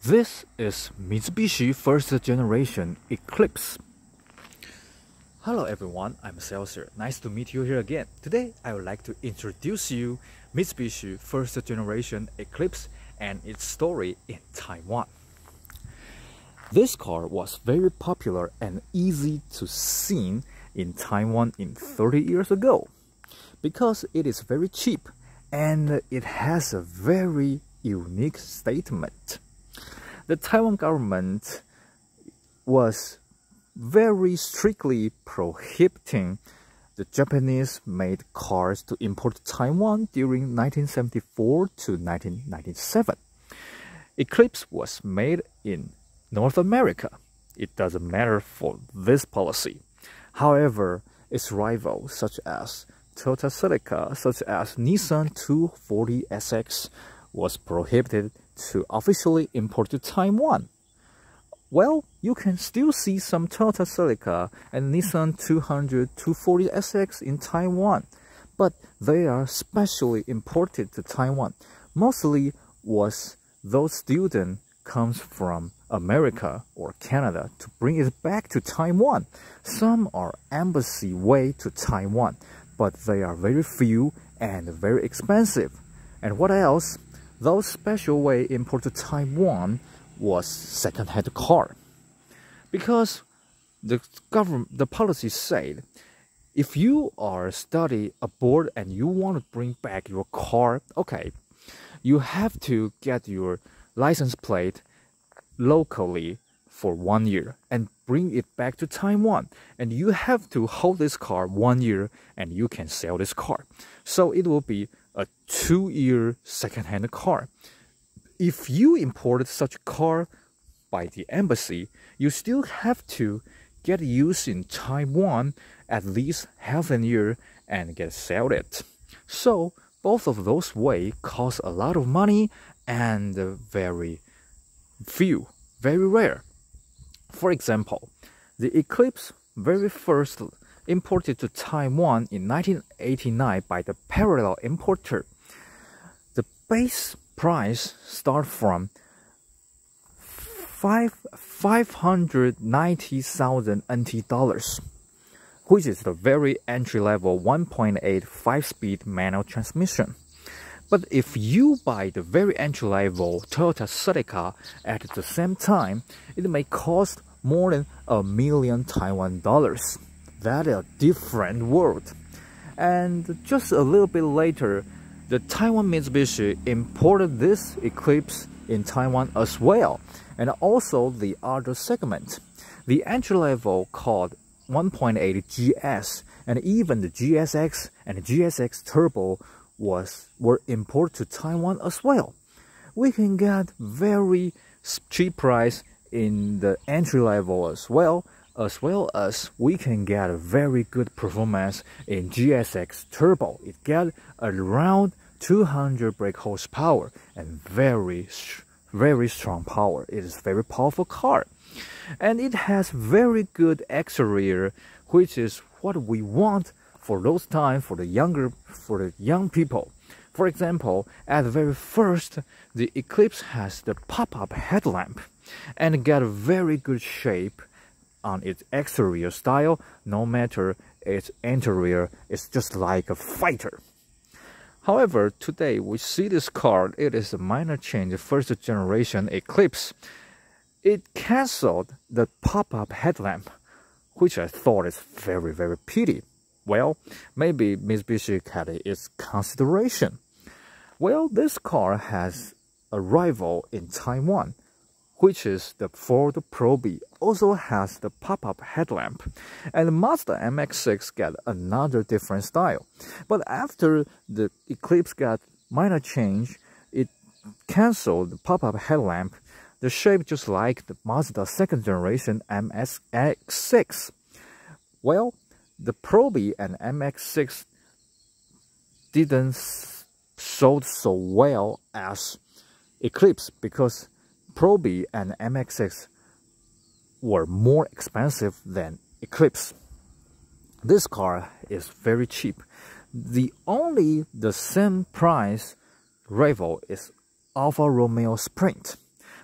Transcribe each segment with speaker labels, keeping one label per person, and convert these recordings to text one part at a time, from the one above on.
Speaker 1: This is Mitsubishi first generation Eclipse. Hello everyone, I'm Celsius. Nice to meet you here again. Today I would like to introduce you Mitsubishi first generation Eclipse and its story in Taiwan. This car was very popular and easy to see in Taiwan in 30 years ago because it is very cheap and it has a very unique statement. The Taiwan government was very strictly prohibiting the Japanese-made cars to import to Taiwan during 1974 to 1997. Eclipse was made in North America. It doesn't matter for this policy. However, its rivals such as Toyota Celica, such as Nissan 240SX was prohibited to officially import to Taiwan. Well, you can still see some Toyota Celica and Nissan 240SX in Taiwan, but they are specially imported to Taiwan. Mostly was those students comes from America or Canada to bring it back to Taiwan. Some are embassy way to Taiwan, but they are very few and very expensive. And what else? Those special way import to Taiwan was second-hand car, because the policy said if you are study abroad and you want to bring back your car, okay, you have to get your license plate locally for 1 year and bring it back to Taiwan, and you have to hold this car 1 year and you can sell this car. So it will be a 2-year second-hand car. If you imported such a car by the embassy, you still have to get used in Taiwan at least half a year and get sold it. So both of those ways cost a lot of money and very few, very rare. For example, the Eclipse very first imported to Taiwan in 1989 by the parallel importer. The base price starts from 590,000 NT dollars, which is the very entry-level 1.8 5-speed manual transmission. But if you buy the very entry-level Toyota Celica at the same time, it may cost more than $1 million Taiwan dollars. That is a different world. And just a little bit later, the Taiwan Mitsubishi imported this Eclipse in Taiwan as well, and also the other segment. The entry level called 1.8 GS and even the GSX and GSX Turbo were imported to Taiwan as well. We can get very cheap price in the entry level as well as we can get a very good performance in GSX Turbo. It gets around 200 brake horsepower and very strong power. It is a very powerful car, and it has very good exterior, which is what we want for those time for the young people. For example, at the very first, the Eclipse has the pop-up headlamp and got a very good shape on its exterior style. No matter its interior, it's just like a fighter. However, today we see this car, it is a minor change, first generation Eclipse. It cancelled the pop-up headlamp, which I thought is very, very pity. Well, maybe Mitsubishi had its consideration. Well, this car has a rival in Taiwan, which is the Ford Probe, also has the pop-up headlamp, and the Mazda MX-6 got another different style. But after the Eclipse got minor change, it canceled the pop-up headlamp, the shape just like the Mazda second generation MX-6. Well, the Probe and MX-6 didn't sold so well as Eclipse because Probe and MX-6 were more expensive than Eclipse. This car is very cheap. The same price rival is Alfa Romeo Sprint.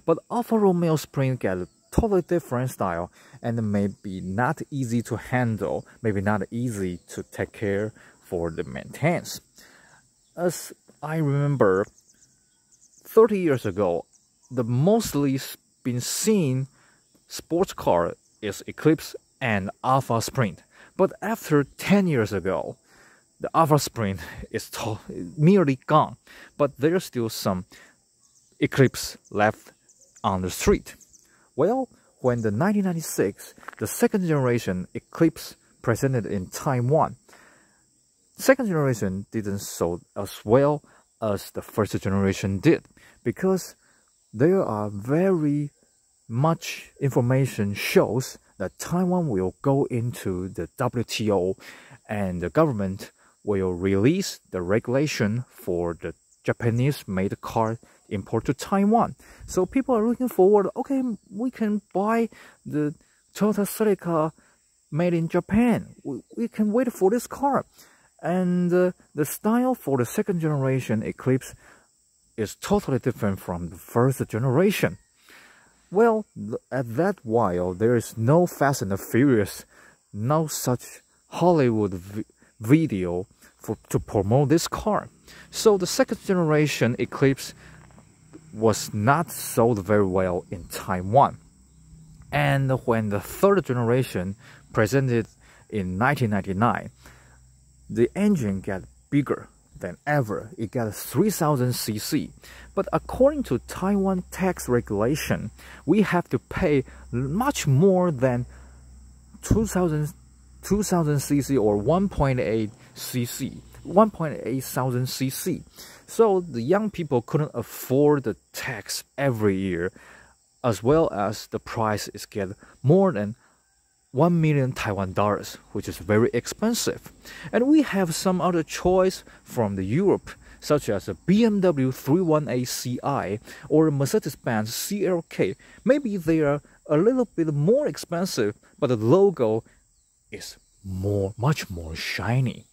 Speaker 1: But Alfa Romeo Sprint got a totally different style and maybe not easy to handle, maybe not easy to take care for the maintenance. As I remember, 30 years ago, the mostly been seen sports car is Eclipse and Alfa Sprint. But after 10 years ago, the Alfa Sprint is nearly gone, but there's still some Eclipse left on the street. Well, when the 1996, the second generation Eclipse presented in Taiwan, second generation didn't sell as well as the first generation did, because there are very much information shows that Taiwan will go into the WTO and the government will release the regulation for the Japanese-made car import to Taiwan. So people are looking forward, okay, we can buy the Toyota Celica made in Japan. We can wait for this car. And the style for the second generation Eclipse is totally different from the first generation. Well, at that while, there is no Fast and the Furious, no such Hollywood video to promote this car. So the second generation Eclipse was not sold very well in Taiwan. And when the third generation presented in 1999, the engine got bigger than ever. It got 3000 cc. But according to Taiwan tax regulation, we have to pay much more than 2000 cc or 1.8 cc, 1.8 thousand cc. So the young people couldn't afford the tax every year, as well as the price is get more than 1 million Taiwan dollars, which is very expensive. And we have some other choice from the Europe, such as a BMW 318ci or Mercedes-Benz CLK. Maybe they are a little bit more expensive, but the logo is much more shiny.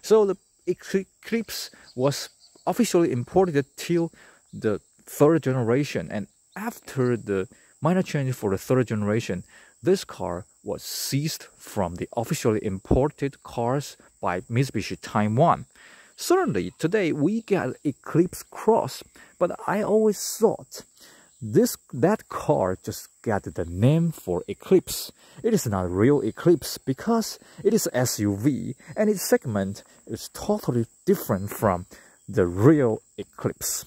Speaker 1: So the Eclipse was officially imported till the third generation, and after the minor change for the third generation, this car was seized from the officially imported cars by Mitsubishi Taiwan. Certainly, today we got Eclipse Cross, but I always thought that car just got the name for Eclipse. It is not real Eclipse because it is SUV and its segment is totally different from the real Eclipse.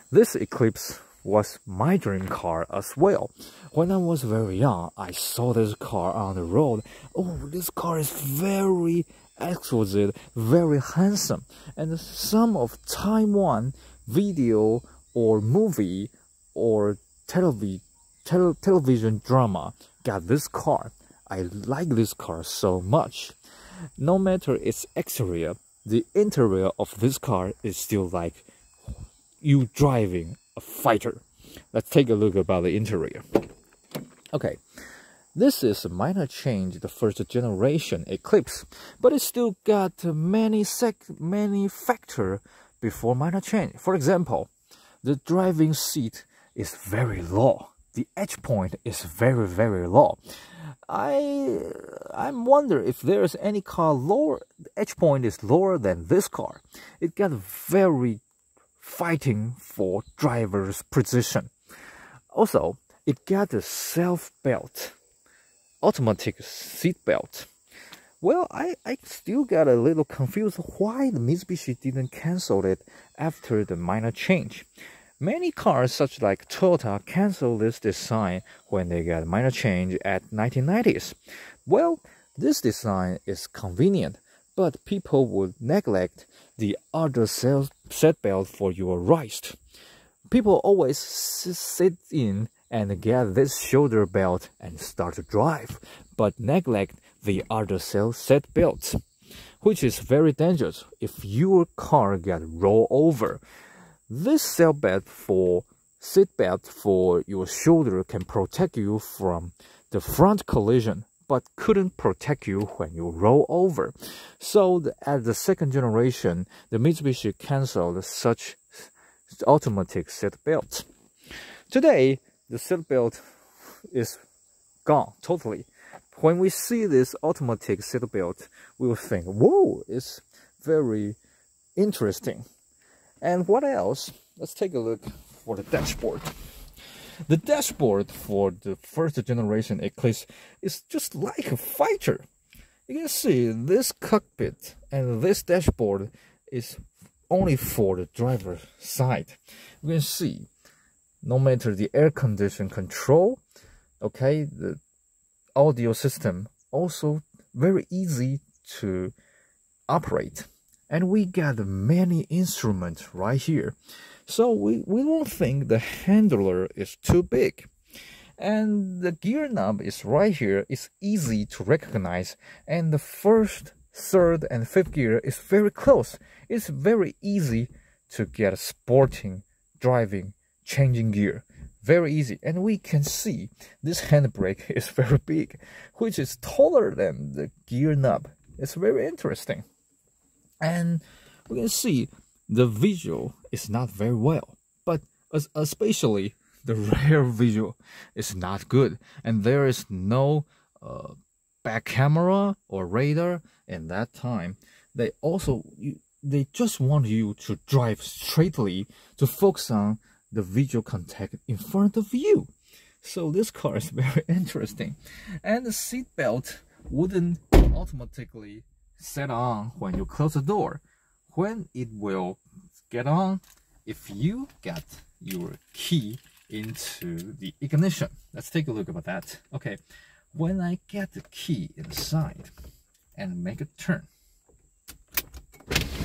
Speaker 1: This Eclipse was my dream car as well. When I was very young, I saw this car on the road. Oh, this car is very exquisite, very handsome. And some of Taiwan video or movie or television drama got this car. I like this car so much. No matter its exterior, the interior of this car is still like you driving a fighter. Let's take a look about the interior. Okay, this is a minor change, the first generation Eclipse, but it still got many factors before minor change. For example, the driving seat is very low. The edge point is very low. I wonder if there is any car lower. The edge point is lower than this car. It got very fighting for driver's precision. Also, it got a self-belt, automatic seat belt. Well, I still got a little confused why the Mitsubishi didn't cancel it after the minor change. Many cars, such like Toyota, cancel this design when they got minor change at 1990s. Well, this design is convenient, but people would neglect the other set belt for your ride. People always sit in and get this shoulder belt and start to drive, but neglect the other set belt, which is very dangerous if your car get rolled over. This seat belt for your shoulder can protect you from the front collision, but couldn't protect you when you roll over. So at the second generation, the Mitsubishi canceled such automatic seat belt. Today, the seatbelt is gone totally. When we see this automatic seatbelt, we will think, whoa, it's very interesting. And what else? Let's take a look for the dashboard. The dashboard for the first generation Eclipse is just like a fighter. You can see this cockpit and this dashboard is only for the driver's side. You can see no matter the air condition control, okay, the audio system also very easy to operate. And we got many instruments right here. So we don't think the handler is too big. And the gear knob is right here. It's easy to recognize. And the first, third, and fifth gear is very close. It's very easy to get sporting, driving, changing gear. Very easy. And we can see this handbrake is very big, which is taller than the gear knob. It's very interesting. And we can see the visual is not very well, but especially the rear visual is not good. And there is no back camera or radar. In that time, they just want you to drive straightly to focus on the visual contact in front of you. So this car is very interesting. And the seat belt wouldn't automatically set on when you close the door. When it will get on, if you get your key into the ignition. Let's take a look about that. Okay, when I get the key inside and make a turn,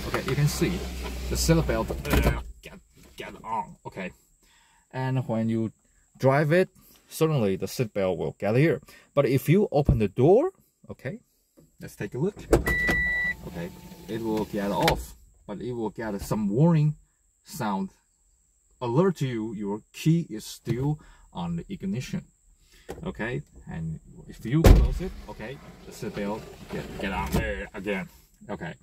Speaker 1: okay, you can see the seatbelt get on. Okay, and when you drive it, certainly the seatbelt will get here. But if you open the door, okay, let's take a look. Okay, it will get off, but it will get some warning sound, alert you your key is still on the ignition. Okay, and if you close it, okay, the seatbelt get on there again. Okay,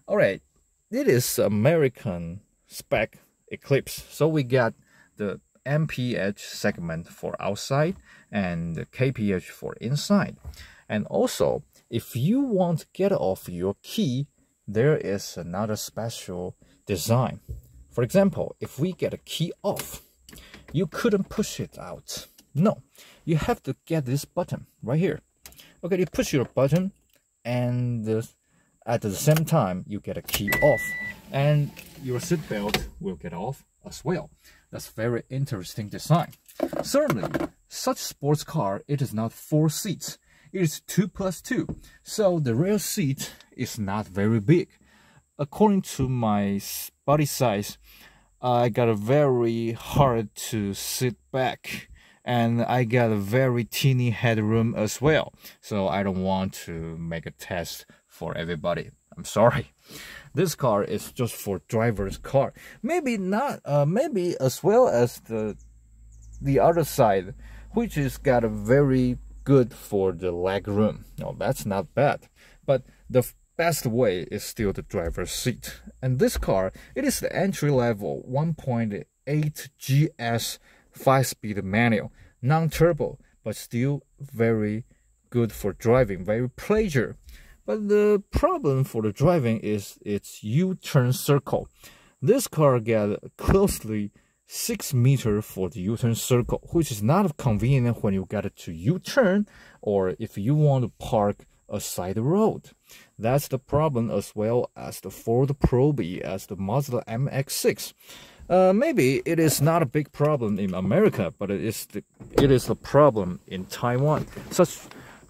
Speaker 1: all right, it is American spec Eclipse, so we got the MPH segment for outside and the KPH for inside. And also, if you want to get off your key, there is another special design. For example, if we get a key off, you couldn't push it out. No, you have to get this button right here. Okay, you push your button, and at the same time, you get a key off, and your seatbelt will get off as well. That's very interesting design. Certainly, such sports car, it is not 4 seats. It is 2 plus 2. So the rear seat is not very big. According to my body size, I got a very hard to sit back, and I got a very teeny headroom as well. So I don't want to make a test for everybody. I'm sorry. This car is just for driver's car. Maybe not. Maybe as well as the other side, which is got a very good for the leg room. No, that's not bad. But the best way is still the driver's seat. And this car, it is the entry-level 1.8 GS 5-speed manual, non-turbo, but still very good for driving, very pleasure. But the problem for the driving is its U-turn circle. This car got closely 6 meters for the U-turn circle, which is not convenient when you get it to U-turn or if you want to park aside the road. That's the problem, as well as the Ford Probe, as the Mazda MX-6. Maybe it is not a big problem in America, but it is a problem in Taiwan.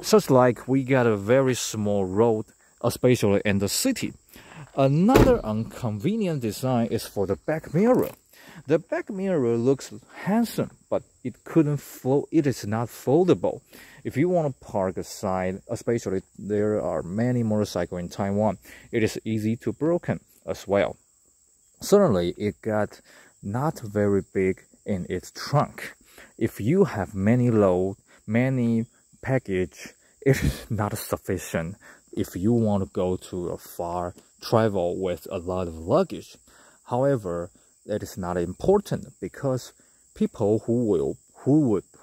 Speaker 1: Such like we got a very small road, especially in the city. Another inconvenient design is for the back mirror. The back mirror looks handsome, but it is not foldable. If you want to park aside, especially there are many motorcycles in Taiwan, it is easy to broken as well. Certainly, it got not very big in its trunk. If you have many load, many package, it is not sufficient if you want to go to a far travel with a lot of luggage. However, that is not important because people who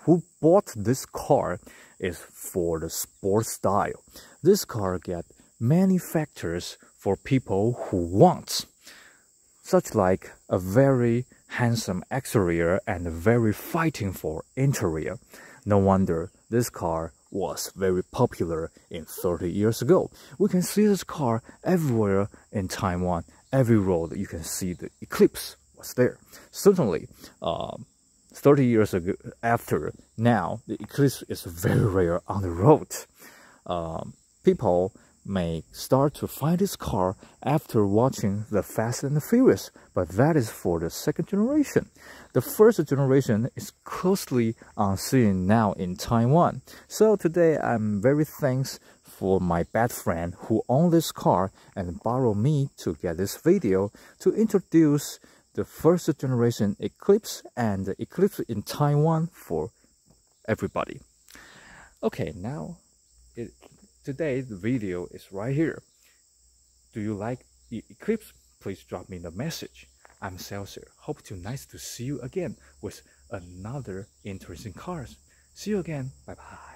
Speaker 1: who bought this car is for the sport style. This car get many factors for people who want, such like a very handsome exterior and very fighting for interior. No wonder this car was very popular in 30 years ago. We can see this car everywhere in Taiwan. Every road you can see the Eclipse was there. Certainly, 30 years ago, after now, the Eclipse is very rare on the road. People may start to find this car after watching the Fast and the Furious, but that is for the second generation. The first generation is closely unseen now in Taiwan. So today I'm very thanks for my bad friend who owned this car and borrowed me to get this video to introduce the first generation Eclipse and the Eclipse in Taiwan for everybody. Okay, now today the video is right here. Do you like the Eclipse? Please drop me the message. I'm Celsius. Hope to nice to see you again with another interesting cars. See you again. Bye bye.